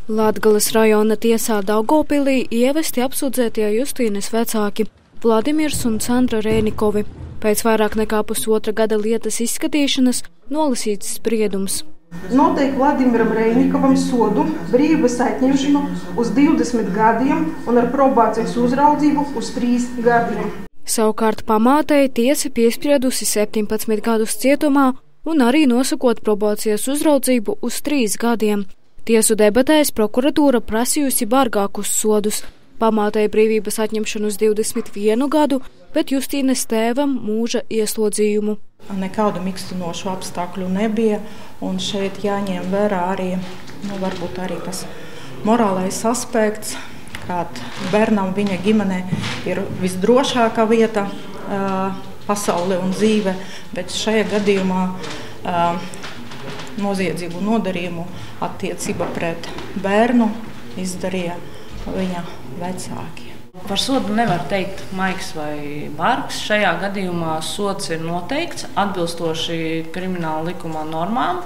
Latgales rajona tiesā Daugavpilī ievesti apsūdzētie Justīnes vecāki Vladimirs un Sandra Rēnikovi. Pēc vairāk nekā pusotra gada lietas izskatīšanas nolasīts spriedums. Noteikti Vladimiram Rēnikovam sodu brīvības atņemšanu uz 20 gadiem un ar probācijas uzraudzību uz 3 gadiem. Savukārt pamātei tiesa piespriedusi 17 gadus cietumā un arī nosakot probācijas uzraudzību uz 3 gadiem. Tiesu debatēs prokuratūra prasījusi bargākus sodus. Pamātei brīvības atņemšanu uz 21 gadu, bet Justīnes tēvam mūža ieslodzījumu. Nekādu mīkstinošu apstākļu nebija, un šeit jāņem vērā arī, varbūt arī tas morālais aspekts, kad bērnam viņa ģimenē ir visdrošākā vieta pasaulē un dzīve, bet šajā gadījumā noziedzīgu nodarījumu attiecībā pret bērnu izdarīja viņa vecāki. Par sodu nevar teikt maigs vai bargs. Šajā gadījumā sods ir noteikts atbilstoši krimināla likuma normām,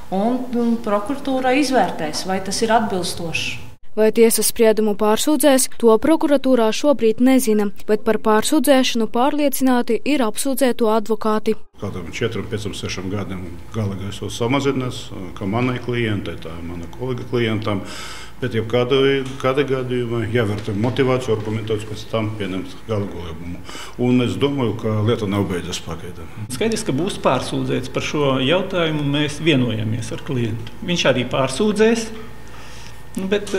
un prokuratūra izvērtēs, vai tas ir atbilstoši. Vai tiesas spriedumu pārsūdzēs, to prokuratūrā šobrīd nezina, bet par pārsūdzēšanu pārliecināti ir apsūdzēto advokāti. Kādam 4, 5, 6 gadiem galīgais jau samazinās, kā manai klientai, tā mana kolēģa klientam, bet jau kāda gadījumā jāvērtē motivāciju, argumentāciju, pēc tam pieņemt galīgo lēmumu. Un es domāju, ka lieta nav beidzas pagaidām. Skaidrs, ka būs pārsūdzēts par šo jautājumu, mēs vienojamies ar klientu. Viņš arī pārsūdzēs. Bet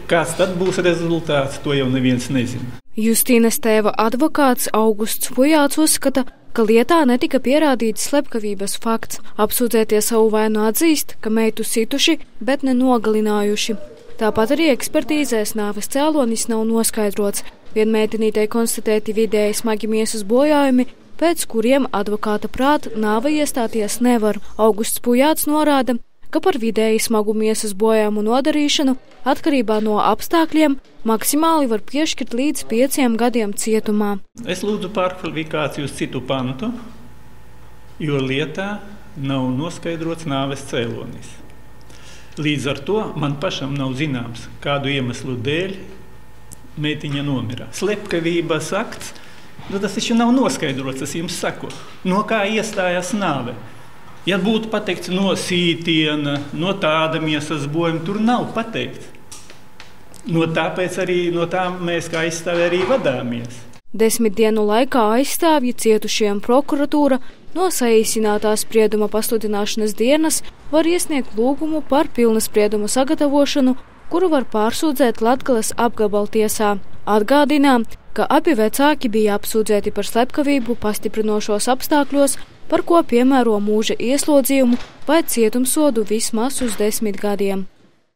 kāds tad būs rezultāts, to jau neviens nezina. Justīnes tēva advokāts Augusts Pujāts uzskata, ka lietā netika pierādīts slepkavības fakts. Apsūdzētie savu vainu atzīst, ka meitu situši, bet nenogalinājuši. Tāpat arī ekspertīzēs nāves cēlonis nav noskaidrots. Vien meitenītei konstatēti vidēji smagi miesas bojājumi, pēc kuriem advokāta prāt nāve iestāties nevar. Augusts Pujāts norāda, ka par vidēji smagu miesas bojājumu nodarīšanu atkarībā no apstākļiem maksimāli var piešķirt līdz 5 gadiem cietumā. Es lūdzu pārkvalifikāciju uz citu pantu, jo lietā nav noskaidrots nāves cēlonis. Līdz ar to man pašam nav zināms, kādu iemeslu dēļ meitiņa nomira. Slepkavības akts, tas taču nav noskaidrots, es jums saku, no kā iestājās nāve. Ja būtu pateikts no sītiena, no tāda miesas bojuma, tur nav pateikts. Tāpēc arī no tā mēs kā aizstāvi arī vadāmies. 10 dienu laikā aizstāvji cietušiem prokuratūra no saīsinātā sprieduma pasludināšanas dienas var iesniegt lūgumu par pilna sprieduma sagatavošanu, kuru var pārsūdzēt Latgales apgabaltiesā. Atgādinām, ka abi vecāki bija apsūdzēti par slepkavību pastiprinošos apstākļos, par ko piemēro mūža ieslodzījumu vai cietumsodu vismaz uz 10 gadiem.